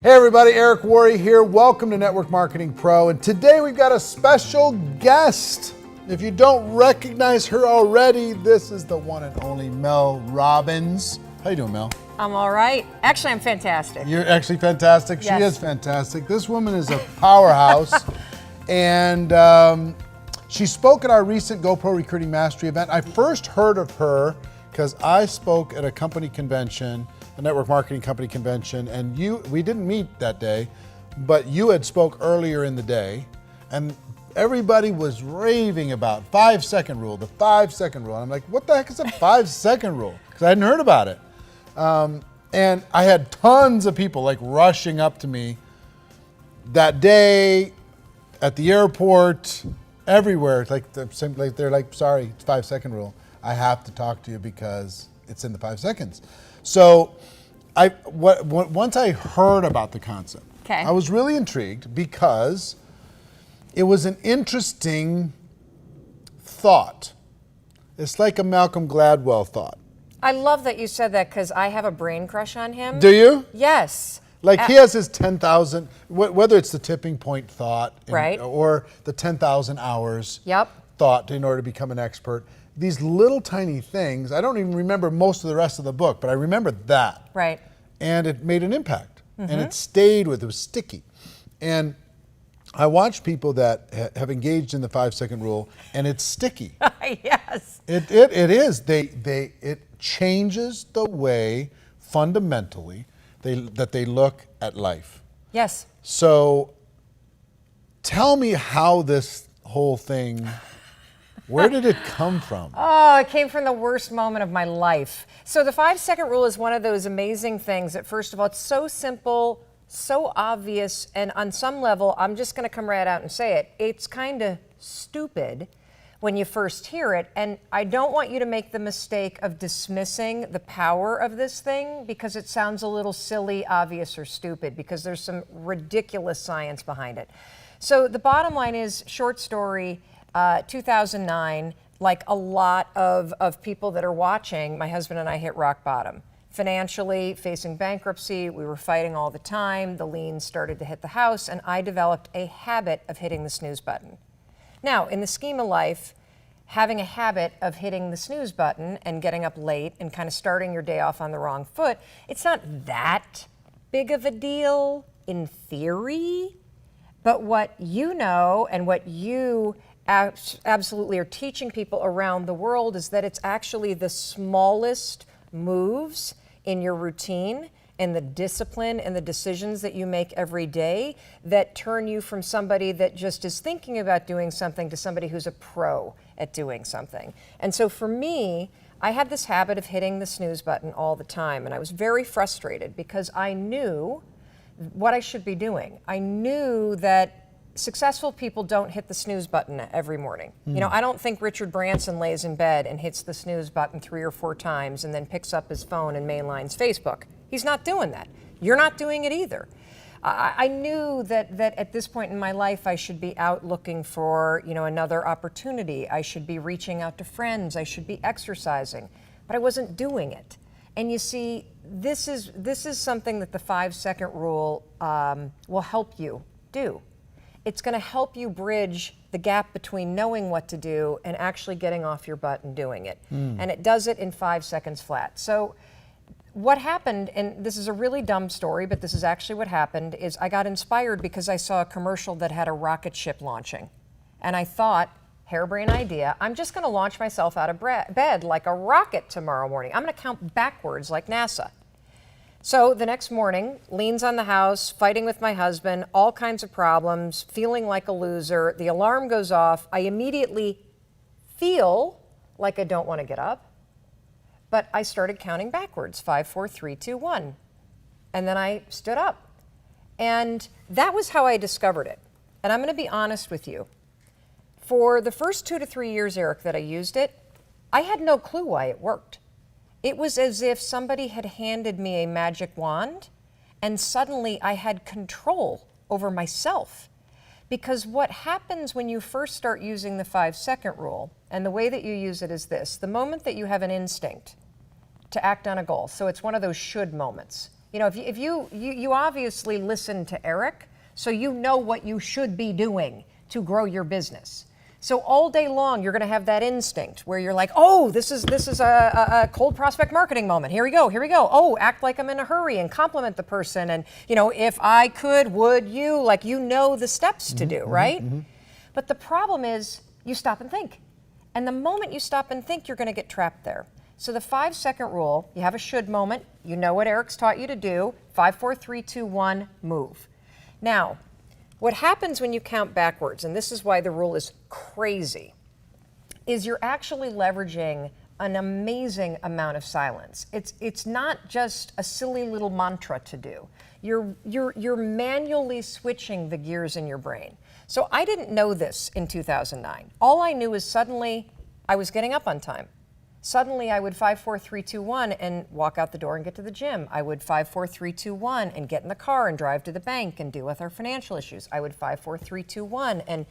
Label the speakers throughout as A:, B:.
A: Hey everybody, Eric Worre here. Welcome to Network Marketing Pro. And today we've got a special guest. If you don't recognize her already, this is the one and only Mel Robbins. How you doing, Mel?
B: I'm all right. Actually, I'm fantastic.
A: You're actually fantastic.
B: Yes.
A: She is fantastic. This woman is a powerhouse. And she spoke at our recent GoPro Recruiting Mastery event. I first heard of her because I spoke at a company convention, a network marketing company convention, and we didn't meet that day, but you had spoke earlier in the day, and everybody was raving about 5-second rule, the 5-second rule. And I'm like, what the heck is a 5-second rule? Because I hadn't heard about it. And I had tons of people like rushing up to me that day at the airport, everywhere. It's like they're like, sorry, it's 5-second rule. I have to talk to you because it's in the 5 seconds. So once I heard about the concept,
B: okay,
A: I was really intrigued because it was an interesting thought. It's like a Malcolm Gladwell thought.
B: I love that you said that because I have a brain crush on him.
A: Do you?
B: Yes.
A: Like he has his 10,000, whether it's the tipping point thought,
B: right,
A: or the 10,000 hours
B: yep,
A: thought in order to become an expert. These little tiny things, I don't even remember most of the rest of the book, but I remember that.
B: Right.
A: And it made an impact. Mm-hmm. And it stayed with, it was sticky. And I watch people that have engaged in the 5-second rule, and it's sticky.
B: Yes.
A: It is. It changes the way fundamentally that they look at life.
B: Yes.
A: So tell me how this whole thing, where did it come from?
B: Oh, it came from the worst moment of my life. So the 5-second rule is one of those amazing things that, first of all, it's so simple, so obvious, and on some level, I'm just going to come right out and say it, it's kind of stupid when you first hear it, and I don't want you to make the mistake of dismissing the power of this thing because it sounds a little silly, obvious, or stupid, because there's some ridiculous science behind it. So the bottom line is, short story, 2009, like a lot of people that are watching, my husband and I hit rock bottom. Financially, facing bankruptcy, we were fighting all the time, the liens started to hit the house, and I developed a habit of hitting the snooze button. Now, in the scheme of life, having a habit of hitting the snooze button and getting up late and kind of starting your day off on the wrong foot, it's not that big of a deal in theory, but what you know and what you absolutely are teaching people around the world is that it's actually the smallest moves in your routine and the discipline and the decisions that you make every day that turn you from somebody that just is thinking about doing something to somebody who's a pro at doing something. And so for me, I had this habit of hitting the snooze button all the time, and I was very frustrated because I knew what I should be doing. I knew that successful people don't hit the snooze button every morning. You know, I don't think Richard Branson lays in bed and hits the snooze button 3 or 4 times and then picks up his phone and mainlines Facebook. He's not doing that. You're not doing it either. I knew that at this point in my life, I should be out looking for, another opportunity. I should be reaching out to friends. I should be exercising, but I wasn't doing it. And you see, this is something that the 5-second rule will help you do. It's going to help you bridge the gap between knowing what to do and actually getting off your butt and doing it. And it does it in 5 seconds flat. So what happened, and this is a really dumb story, but this is actually what happened, is I got inspired because I saw a commercial that had a rocket ship launching. And I thought, harebrained idea, I'm just going to launch myself out of bed like a rocket tomorrow morning. I'm going to count backwards like NASA. So the next morning, liens on the house, fighting with my husband, all kinds of problems, feeling like a loser. The alarm goes off. I immediately feel like I don't want to get up, but I started counting backwards, 5, 4, 3, 2, 1. And then I stood up. And that was how I discovered it. And I'm going to be honest with you. For the first 2 to 3 years, Eric, that I used it, I had no clue why it worked. It was as if somebody had handed me a magic wand and suddenly I had control over myself. Because what happens when you first start using the 5-second rule, and the way that you use it is this: the moment that you have an instinct to act on a goal, so it's one of those should moments. You know, if you obviously listen to Eric, so you know what you should be doing to grow your business. So all day long, you're going to have that instinct where you're like, oh, this is a cold prospect marketing moment. Here we go. Oh, act like I'm in a hurry and compliment the person. And, you know, if I could, would you? Like, you know the steps to do, right? But the problem is you stop and think. And the moment you stop and think, you're going to get trapped there. So the 5-second rule, you have a should moment. You know what Eric's taught you to do. 5, 4, 3, 2, 1, move. Now, what happens when you count backwards, and this is why the rule is crazy, is you're actually leveraging an amazing amount of silence. It's not just a silly little mantra to do. You're manually switching the gears in your brain. So I didn't know this in 2009. All I knew is suddenly I was getting up on time. Suddenly I would 5, 4, 3, 2, 1 and walk out the door and get to the gym. I would 5, 4, 3, 2, 1 and get in the car and drive to the bank and deal with our financial issues. I would 5, 4, 3, 2, 1 and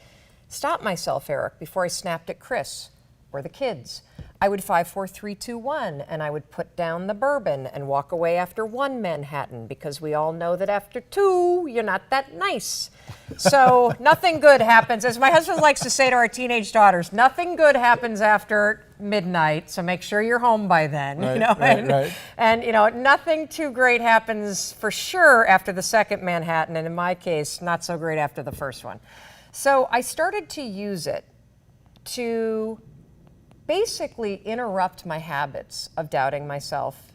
B: stop myself, Eric, before I snapped at Chris or the kids. I would 5, 4, 3, 2, 1 and I would put down the bourbon and walk away after 1 Manhattan, because we all know that after 2, you're not that nice. So nothing good happens. As my husband likes to say to our teenage daughters, nothing good happens after midnight, so make sure you're home by then.
A: Right,
B: you know,
A: right.
B: And you know, nothing too great happens for sure after the second Manhattan, and in my case, not so great after the first one. So I started to use it to basically interrupt my habits of doubting myself,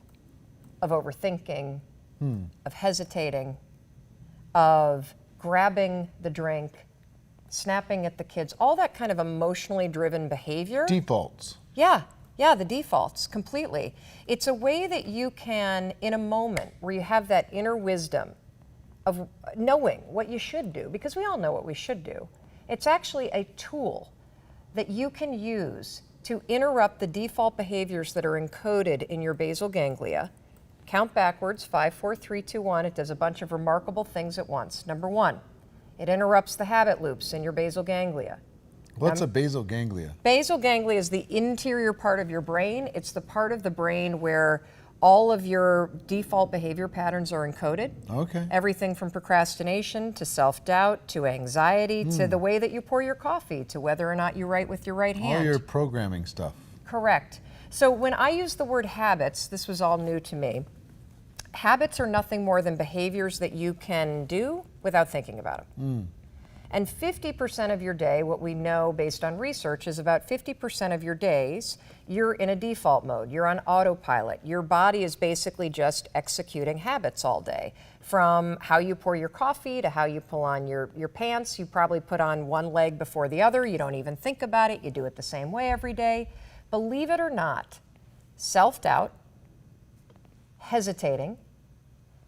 B: of overthinking, of hesitating, of grabbing the drink, snapping at the kids, all that kind of emotionally driven behavior.
A: Defaults.
B: Yeah, the defaults, completely. It's a way that you can, in a moment where you have that inner wisdom of knowing what you should do, because we all know what we should do. It's actually a tool that you can use to interrupt the default behaviors that are encoded in your basal ganglia. Count backwards, 5, 4, 3, 2, 1. It does a bunch of remarkable things at once. Number 1, it interrupts the habit loops in your basal ganglia.
A: What's a basal ganglia?
B: Basal ganglia is the interior part of your brain. It's the part of the brain where all of your default behavior patterns are encoded.
A: Okay.
B: Everything from procrastination to self-doubt to anxiety to the way that you pour your coffee to whether or not you write with your right hand.
A: All your programming stuff.
B: Correct. So when I use the word habits, this was all new to me. Habits are nothing more than behaviors that you can do without thinking about them. And 50% of your day, what we know based on research, is about 50% of your days, you're in a default mode. You're on autopilot. Your body is basically just executing habits all day. From how you pour your coffee to how you pull on your pants. You probably put on one leg before the other. You don't even think about it. You do it the same way every day. Believe it or not, self-doubt, hesitating,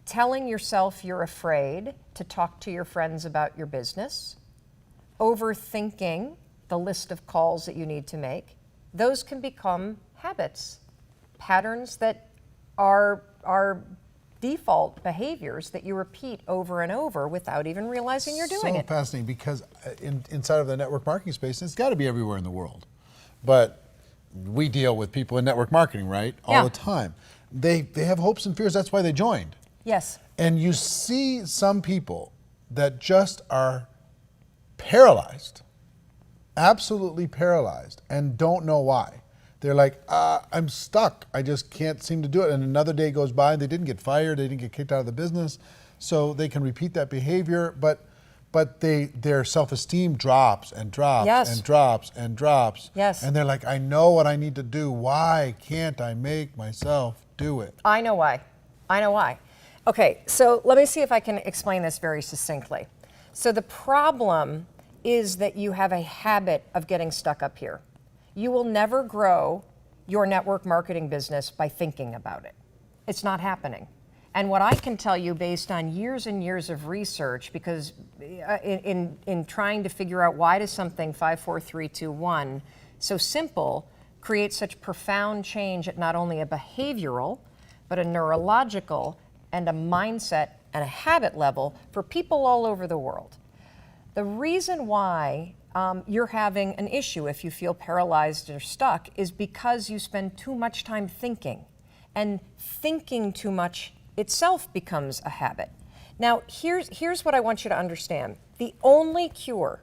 B: telling yourself you're afraid to talk to your friends about your business, overthinking the list of calls that you need to make, those can become habits, patterns that are default behaviors that you repeat over and over without even realizing you're doing it.
A: So fascinating, because inside of the network marketing space, it's got to be everywhere in the world. But we deal with people in network marketing, right? All the time. They have hopes and fears. That's why they joined.
B: Yes.
A: And you see some people that just are paralyzed, absolutely paralyzed, and don't know why. They're like, I'm stuck. I just can't seem to do it. And another day goes by and they didn't get fired. They didn't get kicked out of the business. So they can repeat that behavior, but their self-esteem drops and drops and drops and drops.
B: Yes.
A: And they're like, I know what I need to do. Why can't I make myself do it?
B: I know why. Okay, so let me see if I can explain this very succinctly. So the problem is that you have a habit of getting stuck up here. You will never grow your network marketing business by thinking about it. It's not happening. And what I can tell you based on years and years of research, because in trying to figure out why does something 5, 4, 3, 2, 1 so simple create such profound change at not only a behavioral, but a neurological and a mindset and a habit level for people all over the world. The reason why you're having an issue if you feel paralyzed or stuck is because you spend too much time thinking. And thinking too much itself becomes a habit. Now, here's what I want you to understand. The only cure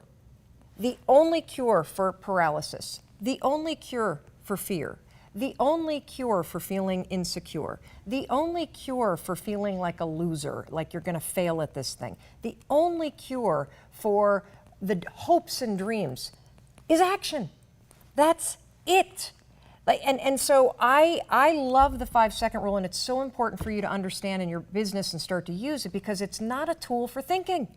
B: for paralysis, the only cure for fear, the only cure for feeling insecure, the only cure for feeling like a loser, like you're going to fail at this thing, the only cure for the hopes and dreams is action. That's it. And so I love the 5-second rule, and it's so important for you to understand in your business and start to use it, because it's not a tool for thinking.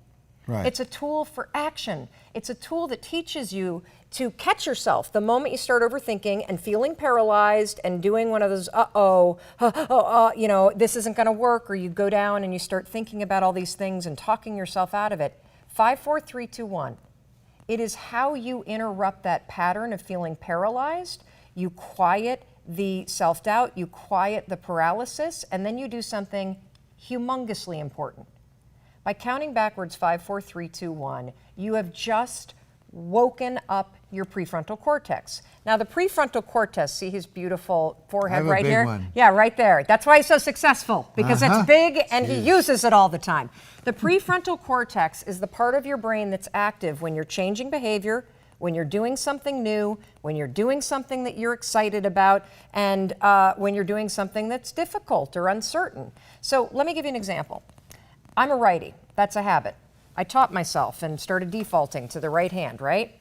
A: Right.
B: It's a tool for action. It's a tool that teaches you to catch yourself the moment you start overthinking and feeling paralyzed and doing one of those, this isn't going to work, or you go down and you start thinking about all these things and talking yourself out of it. 5, 4, 3, 2, 1. It is how you interrupt that pattern of feeling paralyzed. You quiet the self-doubt, you quiet the paralysis, and then you do something humongously important. By counting backwards 5, 4, 3, 2, 1, you have just woken up your prefrontal cortex. Now, the prefrontal cortex, see his beautiful forehead right here?
A: One.
B: Yeah, right there. That's why he's so successful, because it's big and he uses it all the time. The prefrontal cortex is the part of your brain that's active when you're changing behavior, when you're doing something new, when you're doing something that you're excited about, and when you're doing something that's difficult or uncertain. So let me give you an example. I'm a righty. That's a habit. I taught myself and started defaulting to the right hand, right?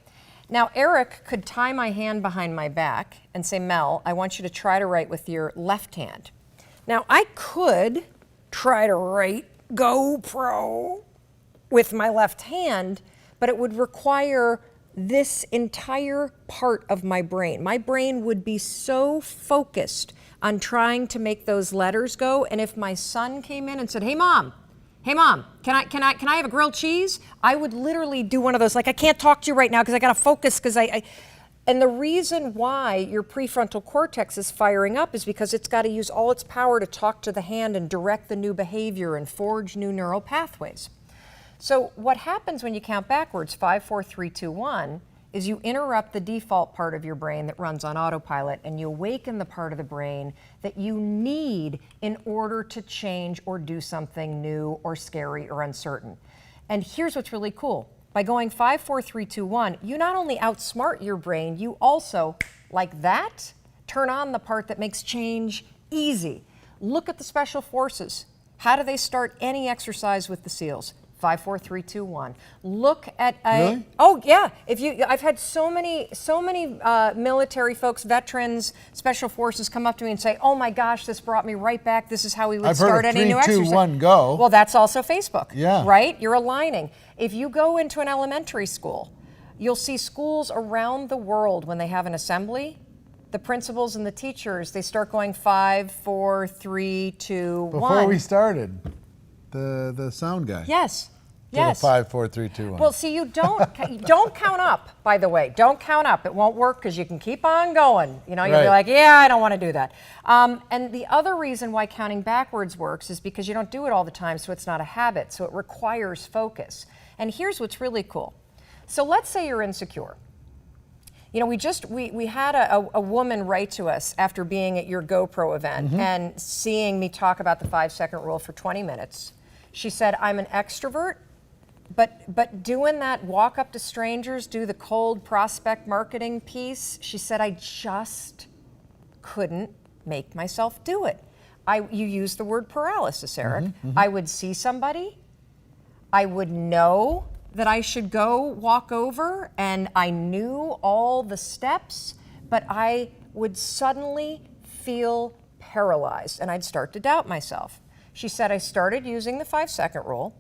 B: Now, Eric could tie my hand behind my back and say, Mel, I want you to try to write with your left hand. Now, I could try to write GoPro with my left hand, but it would require this entire part of my brain. My brain would be so focused on trying to make those letters go, and if my son came in and said, hey mom, can I have a grilled cheese? I would literally do one of those, like, I can't talk to you right now because I got to focus, because and the reason why your prefrontal cortex is firing up is because it's got to use all its power to talk to the hand and direct the new behavior and forge new neural pathways. So what happens when you count backwards, 5, 4, 3, 2, 1, is you interrupt the default part of your brain that runs on autopilot, and you awaken the part of the brain that you need in order to change or do something new or scary or uncertain. And here's what's really cool. By going 5, 4, 3, 2, 1, you not only outsmart your brain, you also, like that, turn on the part that makes change easy. Look at the special forces. How do they start any exercise with the SEALs? 5, 4, 3, 2, 1. Look at
A: Really?
B: Oh yeah. I've had so many military folks, veterans, special forces come up to me and say, "Oh my gosh, this brought me right back. This is how we would
A: I've heard
B: start
A: of
B: any new
A: 3, 2,
B: exercise."
A: 1, go.
B: Well, that's also Facebook.
A: Yeah.
B: Right? You're aligning. If you go into an elementary school, you'll see schools around the world when they have an assembly. The principals and the teachers, they start going 5, 4, 3, 2, 1.
A: Before we started, the sound guy.
B: Yes.
A: Did a
B: Yes.
A: 5, 4, 3, 2, 1.
B: Well, see, you don't count up, by the way. Don't count up. It won't work because you can keep on going. You'll be
A: Right.
B: like, yeah, I don't want to do that. And the other reason why counting backwards works is because you don't do it all the time, so it's not a habit. So it requires focus. And here's what's really cool. So let's say you're insecure. We had a woman write to us after being at your GoPro event and seeing me talk about the 5-second rule for 20 minutes. She said, I'm an extrovert, but doing that walk up to strangers, do the cold prospect marketing piece, she said, I just couldn't make myself do it. You used the word paralysis, Eric. I would see somebody, I would know that I should go walk over, and I knew all the steps, but I would suddenly feel paralyzed, and I'd start to doubt myself. She said, I started using the 5-second rule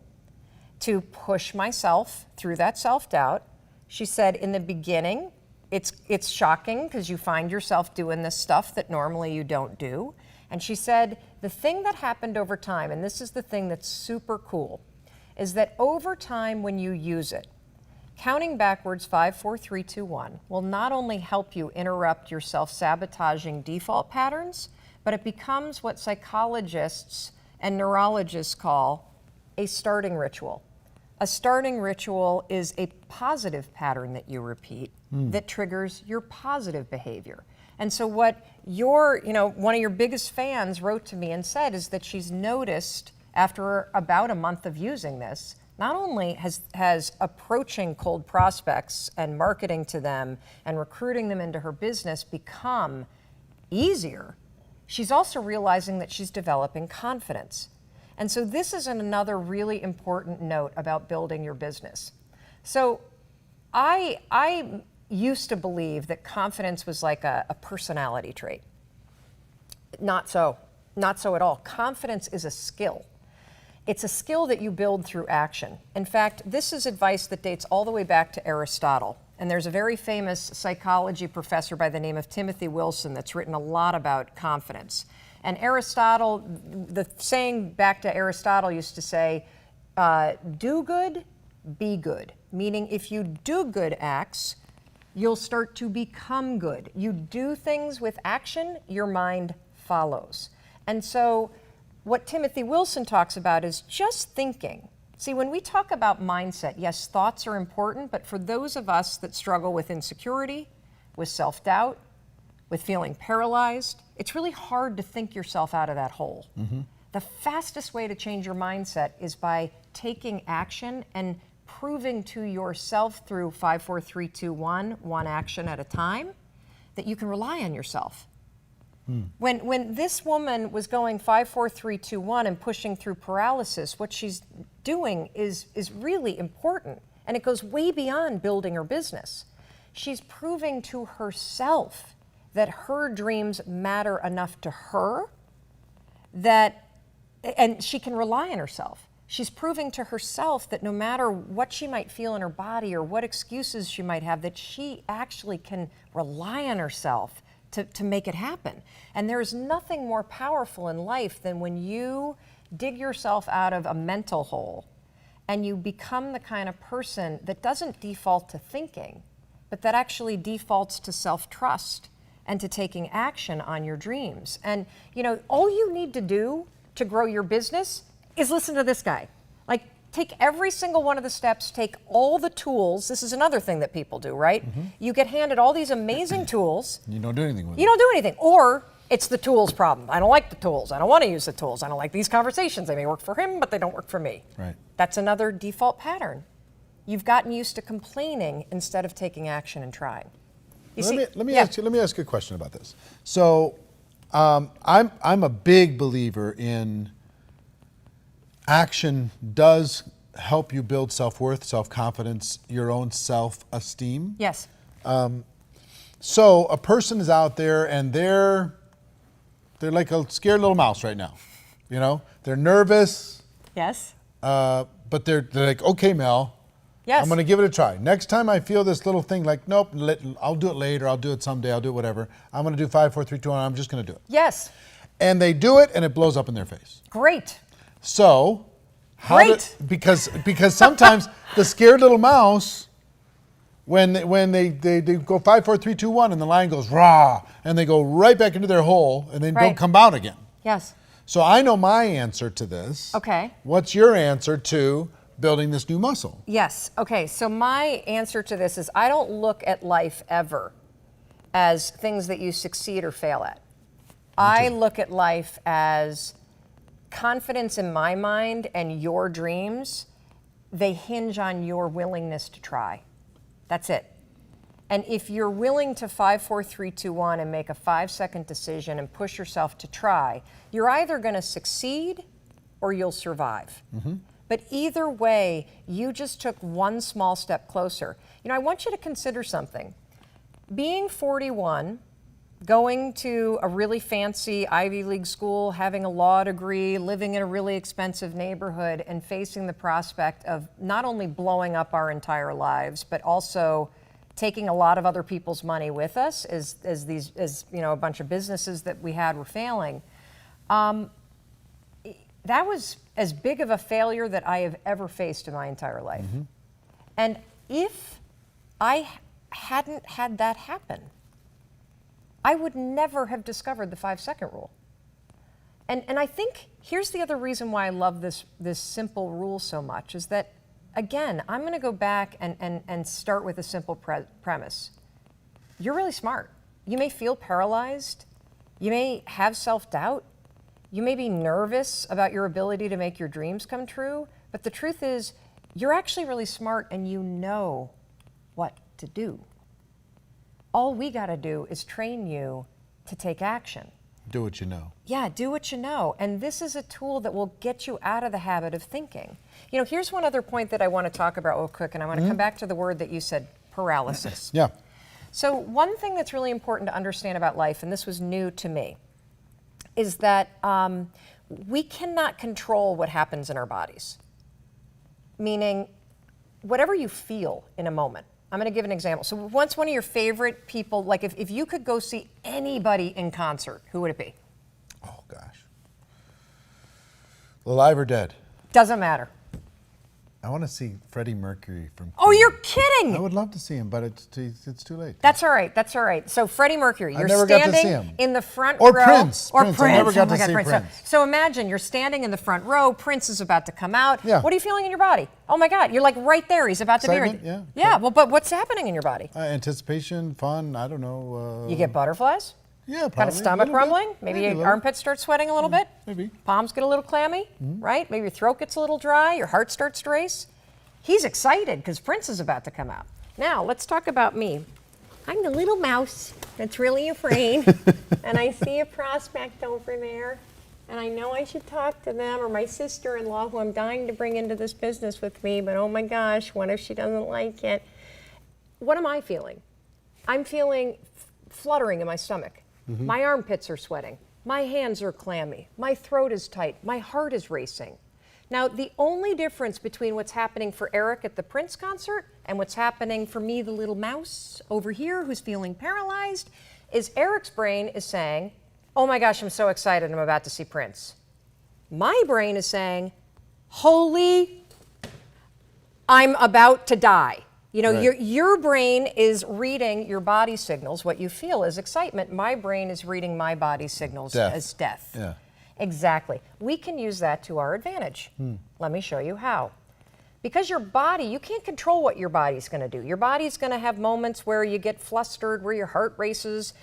B: to push myself through that self-doubt. She said, in the beginning, it's shocking because you find yourself doing this stuff that normally you don't do. And she said, the thing that happened over time, and this is the thing that's super cool, is that over time when you use it, counting backwards 5, 4, 3, 2, 1 will not only help you interrupt your self-sabotaging default patterns, but it becomes what psychologists and neurologists call a starting ritual. A starting ritual is a positive pattern that you repeat that triggers your positive behavior. And so what one of your biggest fans wrote to me and said is that she's noticed after about a month of using this, not only has approaching cold prospects and marketing to them and recruiting them into her business become easier, she's also realizing that she's developing confidence. And so this is another really important note about building your business. So I used to believe that confidence was like a personality trait. Not so at all. Confidence is a skill. It's a skill that you build through action. In fact, this is advice that dates all the way back to Aristotle. And there's a very famous psychology professor by the name of Timothy Wilson that's written a lot about confidence. And Aristotle, the saying back to Aristotle used to say, do good, be good. Meaning if you do good acts, you'll start to become good. You do things with action, your mind follows. And so what Timothy Wilson talks about is just thinking. See, when we talk about mindset, yes, thoughts are important, but for those of us that struggle with insecurity, with self-doubt, with feeling paralyzed, it's really hard to think yourself out of that hole. Mm-hmm. The fastest way to change your mindset is by taking action and proving to yourself through 5, 4, 3, 2, 1, one action at a time, that you can rely on yourself. When this woman was going 5, 4, 3, 2, 1 and pushing through paralysis, what she's doing is really important, and it goes way beyond building her business. She's proving to herself that her dreams matter enough to her and she can rely on herself. She's proving to herself that no matter what she might feel in her body or what excuses she might have, that she actually can rely on herself to make it happen. And there's nothing more powerful in life than when you dig yourself out of a mental hole and you become the kind of person that doesn't default to thinking, but that actually defaults to self-trust and to taking action on your dreams. And all you need to do to grow your business is listen to this guy. Like, take every single one of the steps, take all the tools. This is another thing that people do, right? Mm-hmm. You get handed all these amazing tools.
A: You don't do anything with
B: You don't do anything. Or it's the tools problem. I don't like the tools. I don't want to use the tools. I don't like these conversations. They may work for him, but they don't work for me.
A: Right.
B: That's another default pattern. You've gotten used to complaining instead of taking action and trying.
A: Let me ask you a question about this. So I'm a big believer in action does help you build self-worth, self-confidence, your own self-esteem.
B: Yes.
A: So a person is out there and they're like a scared little mouse right now. They're nervous.
B: Yes.
A: But they're like, okay, Mel.
B: Yes.
A: I'm going to give it a try. Next time I feel this little thing like, nope, I'll do it later, I'll do it someday, I'll do it whatever. I'm going to do 5, 4, 3, 2, 1, I'm just going to do it.
B: Yes.
A: And they do it and it blows up in their face.
B: Great.
A: So, because sometimes the scared little mouse, when they go 5, 4, 3, 2, 1 and the lion goes rah, and they go right back into their hole and then don't come out again.
B: Yes.
A: So I know my answer to this.
B: Okay.
A: What's your answer to building this new muscle?
B: Yes. Okay. So my answer to this is I don't look at life ever as things that you succeed or fail at. I look at life as confidence in my mind and your dreams. They hinge on your willingness to try. That's it. And if you're willing to 5, 4, 3, 2, 1 and make a 5-second decision and push yourself to try, you're either going to succeed or you'll survive. Mm-hmm. But either way, you just took one small step closer. I want you to consider something. Being 41, going to a really fancy Ivy League school, having a law degree, living in a really expensive neighborhood, and facing the prospect of not only blowing up our entire lives, but also taking a lot of other people's money with us as a bunch of businesses that we had were failing. That was as big of a failure that I have ever faced in my entire life. Mm-hmm. And if I hadn't had that happen, I would never have discovered the 5-second rule. And I think here's the other reason why I love this simple rule so much is that, again, I'm going to go back and start with a simple premise. You're really smart. You may feel paralyzed. You may have self-doubt. You may be nervous about your ability to make your dreams come true. But the truth is, you're actually really smart and you know what to do. All we got to do is train you to take action.
A: Do what you know.
B: Yeah, do what you know. And this is a tool that will get you out of the habit of thinking. You know, here's one other point that I want to talk about real quick, and I want to come back to the word that you said, paralysis.
A: Yeah.
B: So one thing that's really important to understand about life, and this was new to me, is that we cannot control what happens in our bodies. Meaning, whatever you feel in a moment. I'm going to give an example. So once one of your favorite people, like if you could go see anybody in concert, who would it be?
A: Oh, gosh. Alive or dead?
B: Doesn't matter.
A: I want to see Freddie Mercury from
B: Oh,
A: Queen.
B: you're kidding!
A: I would love to see him, but it's too late.
B: That's all right. That's all right. So Freddie Mercury, you're
A: never got to
B: standing
A: see him.
B: in the front
A: Or
B: row.
A: Prince.
B: Or
A: Prince.
B: Prince.
A: I never got
B: Oh my
A: to
B: God,
A: see
B: Prince.
A: Prince.
B: So imagine you're standing in the front row. Prince is about to come out.
A: Yeah.
B: What are you feeling in your body? Oh my God, you're like right there. He's about to be
A: Excitement,
B: right.
A: yeah.
B: Yeah. Well, but what's happening in your body?
A: Anticipation, fun, I don't know.
B: You get butterflies.
A: Yeah, probably.
B: Kind of stomach
A: a little
B: rumbling.
A: bit.
B: Maybe
A: a
B: your
A: little.
B: armpits start sweating a little bit.
A: Maybe.
B: Palms get a little clammy, right? Maybe your throat gets a little dry. Your heart starts to race. He's excited because Prince is about to come out. Now, let's talk about me. I'm the little mouse that's really afraid, and I see a prospect over there, and I know I should talk to them, or my sister-in-law, who I'm dying to bring into this business with me, but oh my gosh, what if she doesn't like it? What am I feeling? I'm feeling fluttering in my stomach. My armpits are sweating. My hands are clammy. My throat is tight. My heart is racing. Now, the only difference between what's happening for Eric at the Prince concert and what's happening for me, the little mouse over here who's feeling paralyzed, is Eric's brain is saying, oh my gosh, I'm so excited, I'm about to see Prince. My brain is saying, holy, I'm about to die. You know,
A: Right.
B: your brain is reading your body signals. What you feel is excitement. My brain is reading my body signals as death.
A: Yeah.
B: Exactly. We can use that to our advantage. Let me show you how. Because your body, you can't control what your body's going to do. Your body's going to have moments where you get flustered, where your heart races,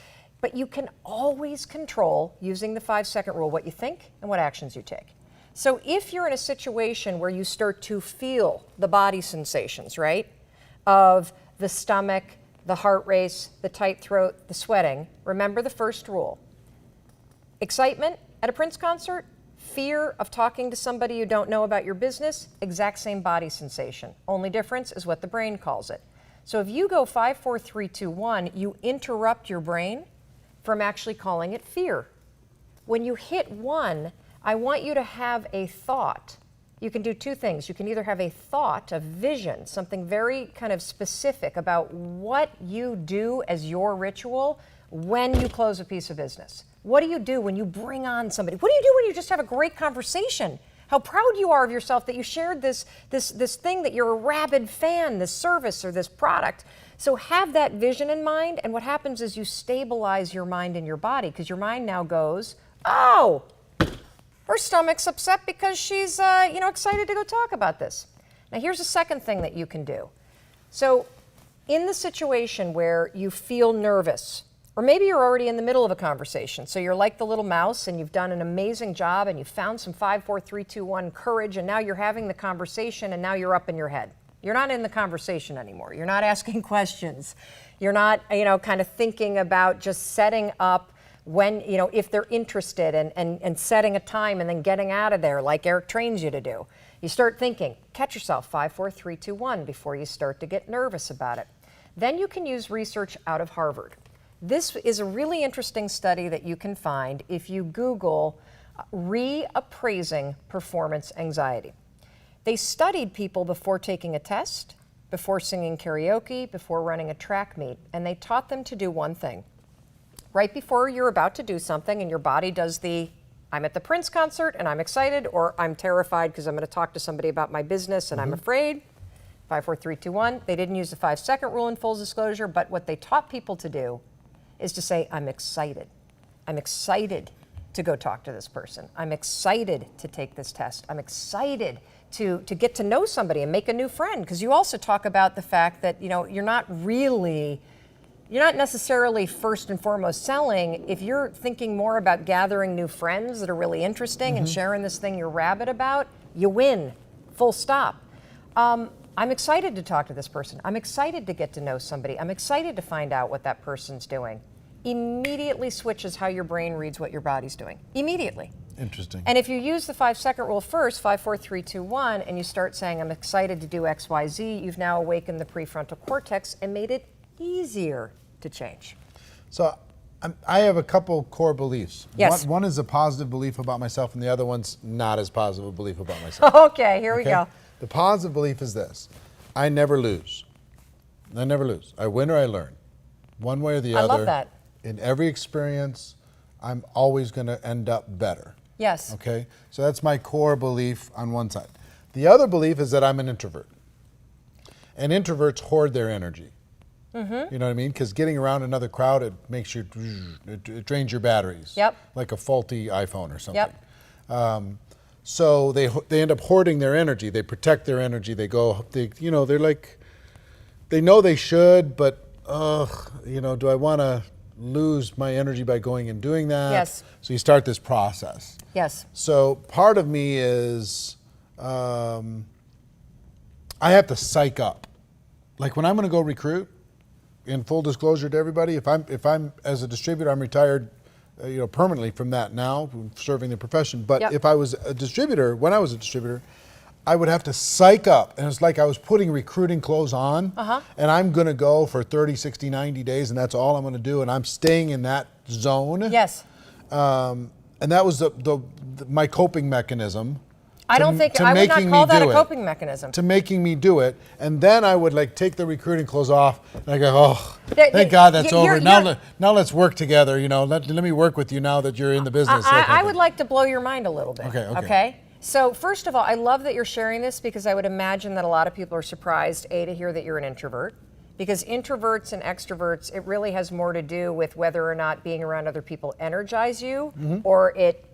B: but you can always control, using the 5-second rule, what you think and what actions you take. So if you're in a situation where you start to feel the body sensations, right, of the stomach, the heart race, the tight throat, the sweating, remember the first rule. Excitement at a Prince concert, fear of talking to somebody you don't know about your business, exact same body sensation. Only difference is what the brain calls it. So if you go 5, 4, 3, 2, 1, you interrupt your brain from actually calling it fear. When you hit 1, I want you to have a thought. You can do two things. You can either have a thought, a vision, something very kind of specific about what you do as your ritual when you close a piece of business. What do you do when you bring on somebody? What do you do when you just have a great conversation? How proud you are of yourself that you shared this thing, that you're a rabid fan, this service or this product. So have that vision in mind, and what happens is you stabilize your mind and your body, because your mind now goes, oh, her stomach's upset because she's excited to go talk about this. Now here's a second thing that you can do. So in the situation where you feel nervous, or maybe you're already in the middle of a conversation, so you're like the little mouse and you've done an amazing job and you found some 5, 4, 3, 2, 1 courage, and now you're having the conversation and now you're up in your head. You're not in the conversation anymore. You're not asking questions. You're not, kind of thinking about just setting up when, if they're interested and setting a time and then getting out of there like Eric trains you to do. You start thinking, catch yourself, 5, 4, 3, 2, 1 before you start to get nervous about it. Then you can use research out of Harvard. This is a really interesting study that you can find if you Google reappraising performance anxiety. They studied people before taking a test, before singing karaoke, before running a track meet, and they taught them to do one thing. Right before you're about to do something and your body does the, I'm at the Prince concert and I'm excited, or I'm terrified because I'm going to talk to somebody about my business and I'm afraid, 5, 4, 3, 2, 1. They didn't use the 5-second rule in full disclosure, but what they taught people to do is to say, I'm excited. I'm excited to go talk to this person. I'm excited to take this test. I'm excited to get to know somebody and make a new friend. Because you also talk about the fact that, you're not really you're not necessarily first and foremost selling. If you're thinking more about gathering new friends that are really interesting and sharing this thing you're rabid about, you win, full stop. I'm excited to talk to this person. I'm excited to get to know somebody. I'm excited to find out what that person's doing. Immediately switches how your brain reads what your body's doing. Immediately.
A: Interesting.
B: And if you use the 5-second rule first, 5, 4, 3, 2, 1, and you start saying, I'm excited to do X, Y, Z, you've now awakened the prefrontal cortex and made it easier to change.
A: So I have a couple core beliefs.
B: Yes.
A: One is a positive belief about myself, and the other one's not as positive a belief about myself.
B: Okay, here we go.
A: The positive belief is this: I never lose. I never lose. I win or I learn, one way or the other.
B: I love that.
A: In every experience, I'm always going to end up better.
B: Yes.
A: Okay, so that's my core belief on one side. The other belief is that I'm an introvert, and introverts hoard their energy. You know what I mean? Because getting around another crowd, it makes you, it drains your batteries.
B: Yep.
A: Like a faulty iPhone or something.
B: Yep.
A: So they end up hoarding their energy. They protect their energy. They're like, they know they should, but do I want to lose my energy by going and doing that?
B: Yes.
A: So you start this process.
B: Yes.
A: So part of me is, I have to psych up. Like when I'm going to go recruit, in full disclosure to everybody, if I'm as a distributor, I'm retired, permanently from that now, serving the profession. But
B: Yep.
A: if I was a distributor, when I was a distributor, I would have to psych up. And it's like I was putting recruiting clothes on, and I'm going to go for 30, 60, 90 days, and that's all I'm going to do. And I'm staying in that zone.
B: Yes.
A: And that was my coping mechanism.
B: I would not call that a coping mechanism.
A: To making me do it. And then I would take the recruiting clothes off and I go, oh, thank God that's over. Now let's work together. Let me work with you now that you're in the business.
B: I would like to blow your mind a little bit.
A: Okay.
B: So first of all, I love that you're sharing this because I would imagine that a lot of people are surprised, to hear that you're an introvert. Because introverts and extroverts, it really has more to do with whether or not being around other people energize you or it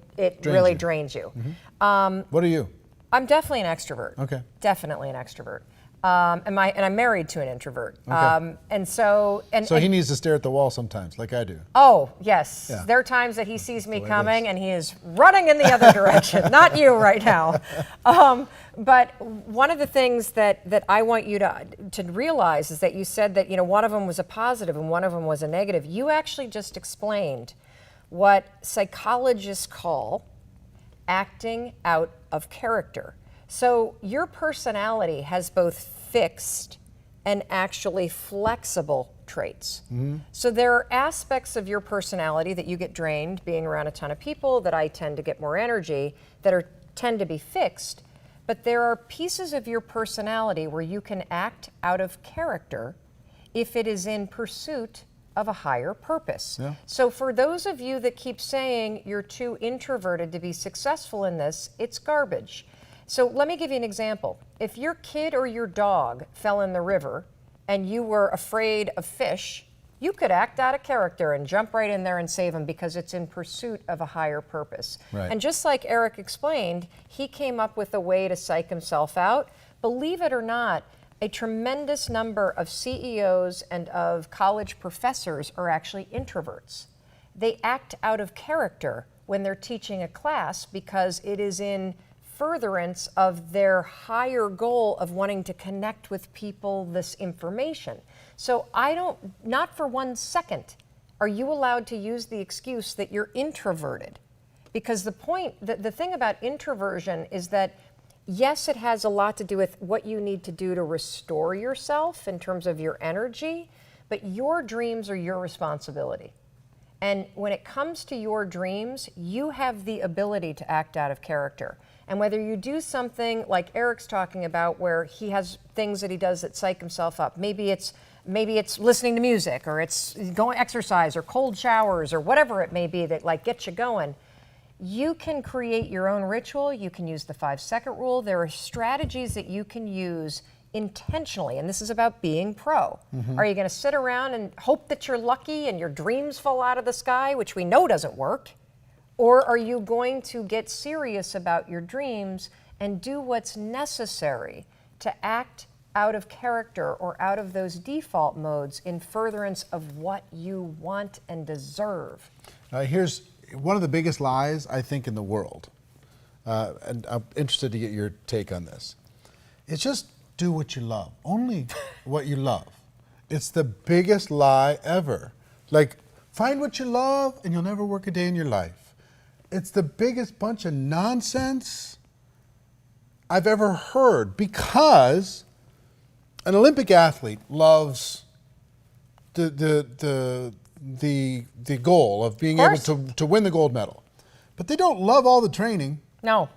B: really drains you.
A: What are you?
B: I'm definitely an extrovert.
A: Okay.
B: Definitely an extrovert. And I'm married to an introvert.
A: Okay.
B: So
A: he needs to stare at the wall sometimes, like I do.
B: Oh, yes.
A: Yeah.
B: There are times that he sees me coming and he is running in the other direction. Not you right now. But one of the things that I want you to realize is that you said that one of them was a positive and one of them was a negative. You actually just explained what psychologists call acting out of character. So your personality has both fixed and actually flexible traits. So there are aspects of your personality that you get drained being around a ton of people, that I tend to get more energy, that tend to be fixed. But there are pieces of your personality where you can act out of character if it is in pursuit of a higher purpose.
A: Yeah.
B: So for those of you that keep saying you're too introverted to be successful in this, it's garbage. So let me give you an example. If your kid or your dog fell in the river and you were afraid of fish, you could act out of character and jump right in there and save them because it's in pursuit of a higher purpose.
A: Right.
B: And just like Eric explained, he came up with a way to psych himself out. Believe it or not, a tremendous number of CEOs and of college professors are actually introverts. They act out of character when they're teaching a class because it is in furtherance of their higher goal of wanting to connect with people this information. So not for 1 second are you allowed to use the excuse that you're introverted. Because the thing about introversion is that yes, it has a lot to do with what you need to do to restore yourself in terms of your energy, but your dreams are your responsibility. And when it comes to your dreams, you have the ability to act out of character. And whether you do something like Eric's talking about where he has things that he does that psych himself up, maybe it's listening to music, or it's going exercise, or cold showers, or whatever it may be that gets you going. You can create your own ritual. You can use the 5-second rule. There are strategies that you can use intentionally, and this is about being pro. Are you going to sit around and hope that you're lucky and your dreams fall out of the sky, which we know doesn't work? Or are you going to get serious about your dreams and do what's necessary to act out of character or out of those default modes in furtherance of what you want and deserve.
A: Now, here's one of the biggest lies, I think, in the world. And I'm interested to get your take on this. It's just do what you love. Only what you love. It's the biggest lie ever. Like, find what you love and you'll never work a day in your life. It's the biggest bunch of nonsense I've ever heard, because an Olympic athlete loves the goal of being able to win the gold medal. But they don't love all the training.
B: No.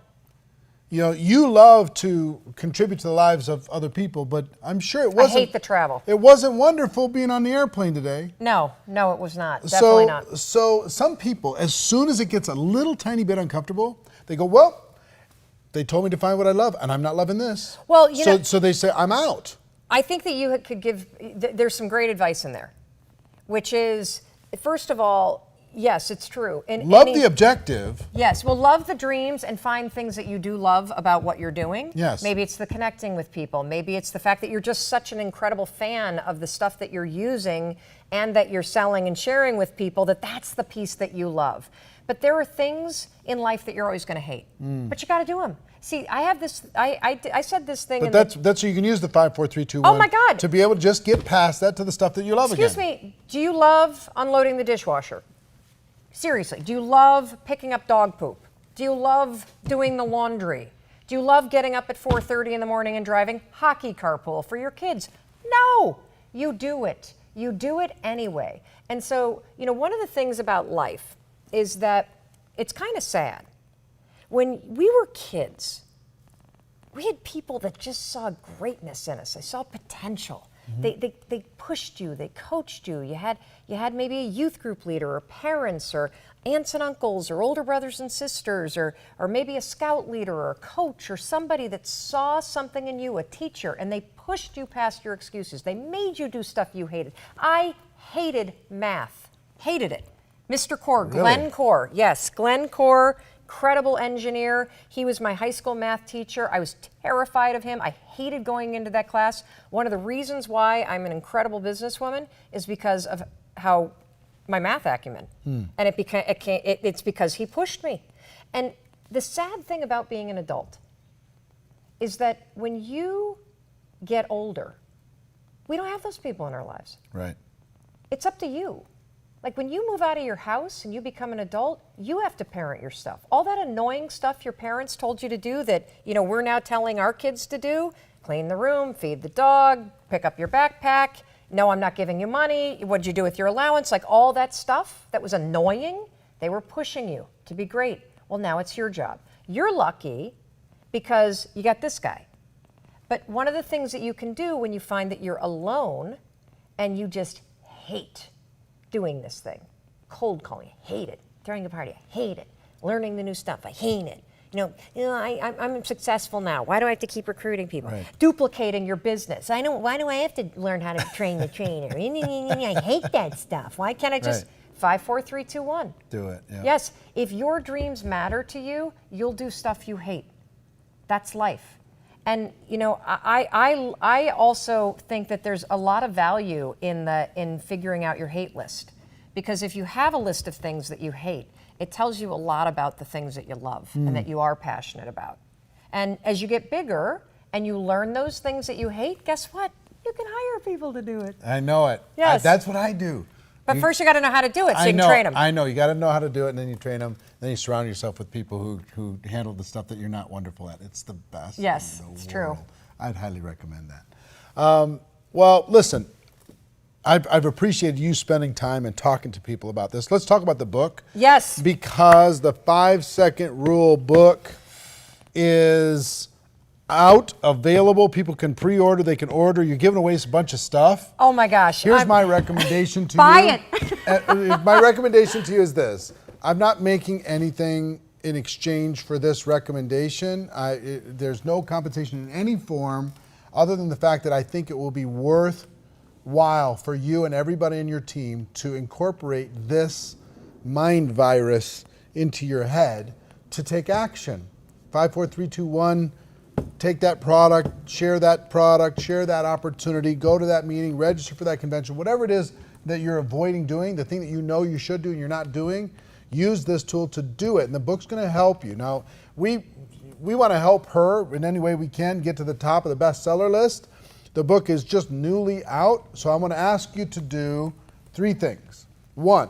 A: You know, you love to contribute to the lives of other people, but I'm sure it wasn't.
B: I hate the travel.
A: It wasn't wonderful being on the airplane today.
B: No, it was not. Definitely not.
A: So some people, as soon as it gets a little tiny bit uncomfortable, they go, well, they told me to find what I love, and I'm not loving this.
B: Well,
A: so they say, I'm out.
B: I think that you could give, there's some great advice in there, which is, first of all, yes, it's true.
A: Love the objective.
B: Yes, well, love the dreams and find things that you do love about what you're doing.
A: Yes.
B: Maybe it's the connecting with people. Maybe it's the fact that you're just such an incredible fan of the stuff that you're using and that you're selling and sharing with people, that's the piece that you love. But there are things in life that you're always going to hate. But you got to do them. See, I have this, I said this thing.
A: But that's so you can use the 5, 4, 3, 2, 1.
B: Oh my God.
A: To be able to just get past that to the stuff that you love again.
B: Excuse me, do you love unloading the dishwasher? Seriously, do you love picking up dog poop? Do you love doing the laundry? Do you love getting up at 4:30 in the morning and driving hockey carpool for your kids? No, you do it. You do it anyway. And so, one of the things about life is that it's kind of sad. When we were kids, we had people that just saw greatness in us. They saw potential. They pushed you, they coached you. You had maybe a youth group leader or parents or aunts and uncles or older brothers and sisters or maybe a scout leader or a coach or somebody that saw something in you, a teacher, and they pushed you past your excuses. They made you do stuff you hated. I hated math, hated it. Mr. Core,
A: Really?
B: Glenn Core, yes, Glenn Core, incredible engineer. He was my high school math teacher. I was terrified of him. I hated going into that class. One of the reasons why I'm an incredible businesswoman is because of how my math acumen. And it's because he pushed me. And the sad thing about being an adult is that when you get older, we don't have those people in our lives.
A: Right.
B: It's up to you. Like when you move out of your house and you become an adult, you have to parent your stuff. All that annoying stuff your parents told you to do that, we're now telling our kids to do, clean the room, feed the dog, pick up your backpack, no, I'm not giving you money, what'd you do with your allowance? Like all that stuff that was annoying, they were pushing you to be great. Well, now it's your job. You're lucky because you got this guy. But one of the things that you can do when you find that you're alone and you just hate doing this thing, cold calling, I hate it. Throwing a party, I hate it. Learning the new stuff, I hate it. I'm successful now. Why do I have to keep recruiting people?
A: Right.
B: Duplicating your business. Why do I have to learn how to train the trainer? I hate that stuff. Why can't I just 5, 4, 3, 2, 1?
A: Do it. Yeah.
B: Yes, if your dreams matter to you, you'll do stuff you hate. That's life. And I also think that there's a lot of value in figuring out your hate list, because if you have a list of things that you hate, it tells you a lot about the things that you love and that you are passionate about. And as you get bigger and you learn those things that you hate, guess what? You can hire people to do it.
A: I know it.
B: Yes.
A: That's what I do.
B: But first you got to know how to do it so you can train them.
A: I know. You got to know how to do it, and then you train them. Then you surround yourself with people who handle the stuff that you're not wonderful at. It's the best.
B: Yes,
A: in the
B: it's
A: world.
B: true.
A: I'd highly recommend that. Well, listen, I've appreciated you spending time and talking to people about this. Let's talk about the book.
B: Yes.
A: Because the 5-Second Rule book is out, available. People can pre-order. They can order. You're giving away a bunch of stuff.
B: Oh my gosh.
A: Here's my recommendation to you.
B: Buy it.
A: My recommendation to you is this. I'm not making anything in exchange for this recommendation. There's no compensation in any form other than the fact that I think it will be worthwhile for you and everybody in your team to incorporate this mind virus into your head to take action. 5, 4, 3, 2, 1. take that product, share that opportunity, go to that meeting, register for that convention, whatever it is that you're avoiding doing, the thing that you know you should do and you're not doing, use this tool to do it. And the book's going to help you. Now, we want to help her in any way we can get to the top of the bestseller list. The book is just newly out, so I'm going to ask you to do 3 things. 1,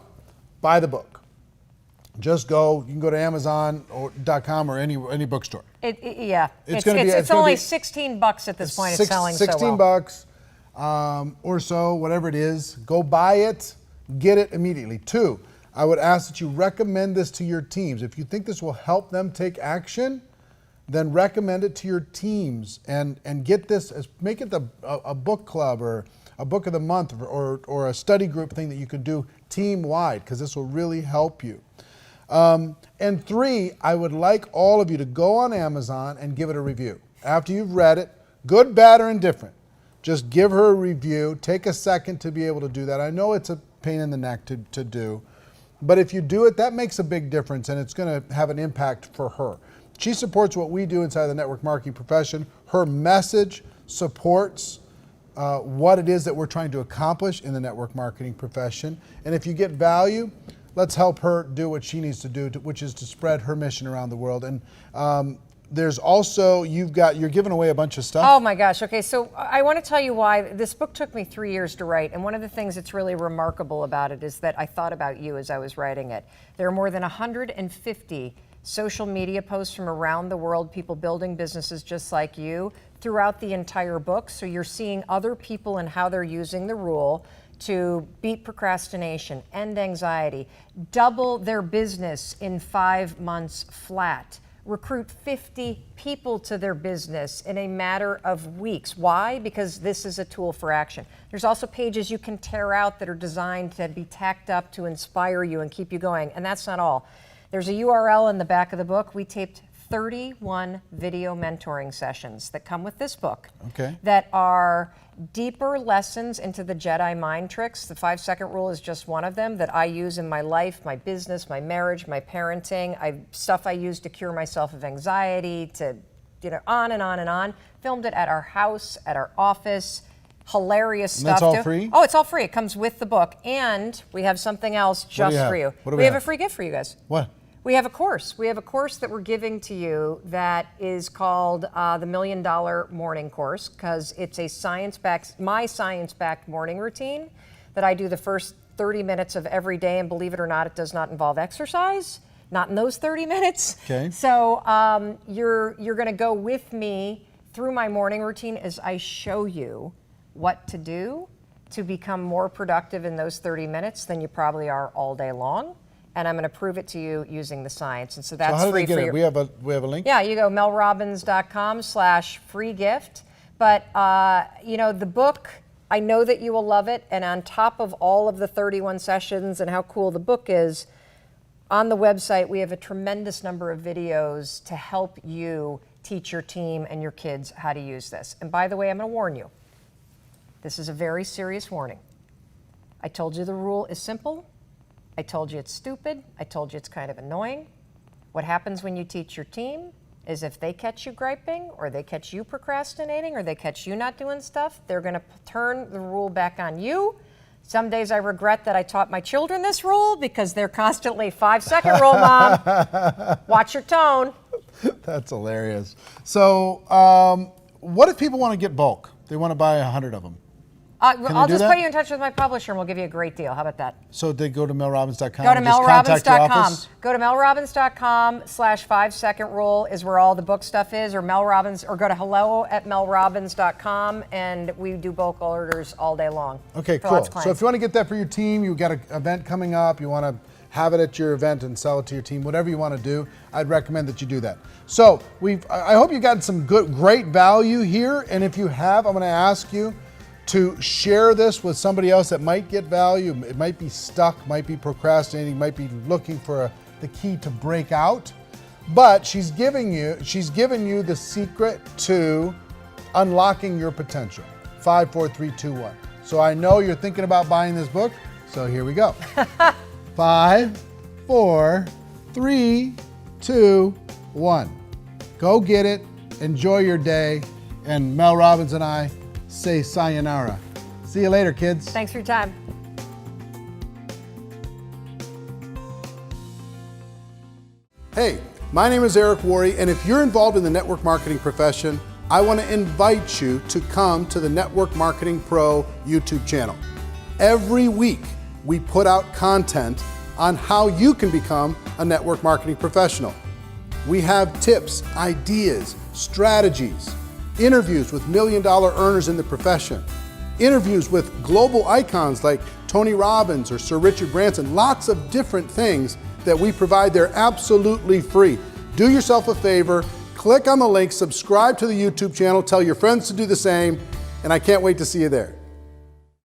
A: buy the book. Just go. You can go to Amazon.com or any bookstore.
B: Yeah,
A: It's
B: only $16 at this point. It's selling so well.
A: $16 or so, whatever it is. Go buy it. Get it immediately. 2, I would ask that you recommend this to your teams. If you think this will help them take action, then recommend it to your teams and get this, make it a book club or a book of the month or a study group thing that you could do team-wide, because this will really help you. And 3, I would like all of you to go on Amazon and give it a review. After you've read it, good, bad, or indifferent, just give her a review. Take a second to be able to do that. I know it's a pain in the neck to do, but if you do it, that makes a big difference, and it's going to have an impact for her. She supports what we do inside the network marketing profession. Her message supports what it is that we're trying to accomplish in the network marketing profession. And if you get value, let's help her do what she needs to do, which is to spread her mission around the world. And there's also, you're giving away a bunch of stuff.
B: Oh my gosh. Okay, so I want to tell you why this book took me 3 years to write. And one of the things that's really remarkable about it is that I thought about you as I was writing it. There are more than 150 social media posts from around the world, people building businesses just like you, throughout the entire book. So you're seeing other people and how they're using the rule to beat procrastination, end anxiety, double their business in 5 months flat, recruit 50 people to their business in a matter of weeks. Why? Because this is a tool for action. There's also pages you can tear out that are designed to be tacked up to inspire you and keep you going. And that's not all. There's a URL in the back of the book. We taped 31 video mentoring sessions that come with this book, that are deeper lessons into the Jedi mind tricks. The 5-second rule is just one of them that I use in my life, my business, my marriage, my parenting, stuff I use to cure myself of anxiety, to, on and on and on. Filmed it at our house, at our office. Hilarious stuff.
A: And that's all free?
B: Oh, it's all free. It comes with the book. And we have something else just for you.
A: What do
B: we have a free gift for you guys.
A: What?
B: We have a course. We have a course that we're giving to you that is called the $1 Million Morning Course, because it's my science-backed morning routine that I do the first 30 minutes of every day, and believe it or not, it does not involve exercise, not in those 30 minutes.
A: Okay.
B: So you're going to go with me through my morning routine as I show you what to do to become more productive in those 30 minutes than you probably are all day long. And I'm going to prove it to you using the science. And so that's
A: how do
B: free
A: they get
B: for
A: it? We have a link?
B: Yeah, you go melrobbins.com/free gift. But, the book, I know that you will love it. And on top of all of the 31 sessions and how cool the book is, on the website, we have a tremendous number of videos to help you teach your team and your kids how to use this. And by the way, I'm going to warn you. This is a very serious warning. I told you the rule is simple. I told you it's stupid. I told you it's kind of annoying. What happens when you teach your team is if they catch you griping, or they catch you procrastinating, or they catch you not doing stuff, they're going to turn the rule back on you. Some days I regret that I taught my children this rule, because they're constantly 5-second rule, Mom. Watch your tone.
A: That's hilarious. So what if people want to get bulk? They want to buy 100 of them.
B: I'll just put you in touch with my publisher and we'll give you a great deal. How about that?
A: So they go to melrobbins.com.
B: Go to melrobbins.com. Go to melrobbins.com/5-second rule is where all the book stuff is, or or go to hello@melrobbins.com, and we do bulk orders all day long.
A: Okay, cool. So if you want to get that for your team, you've got an event coming up, you want to have it at your event and sell it to your team, whatever you want to do, I'd recommend that you do that. So I hope you got some great value here, and if you have, I'm going to ask you to share this with somebody else that might get value. It might be stuck, might be procrastinating, might be looking for the key to break out. But she's given you the secret to unlocking your potential. 5, 4, 3, 2, 1. So I know you're thinking about buying this book, so here we go. 5, 4, 3, 2, 1. Go get it. enjoy your day, and Mel Robbins and I say sayonara. See you later, kids.
B: Thanks for your time.
A: Hey, my name is Eric Worre, and if you're involved in the network marketing profession, I want to invite you to come to the Network Marketing Pro YouTube channel. Every week, we put out content on how you can become a network marketing professional. We have tips, ideas, strategies, interviews with million-dollar earners in the profession, interviews with global icons like Tony Robbins or Sir Richard Branson, lots of different things that we provide. They're absolutely free. Do yourself a favor, click on the link, subscribe to the YouTube channel, tell your friends to do the same, and I can't wait to see you there.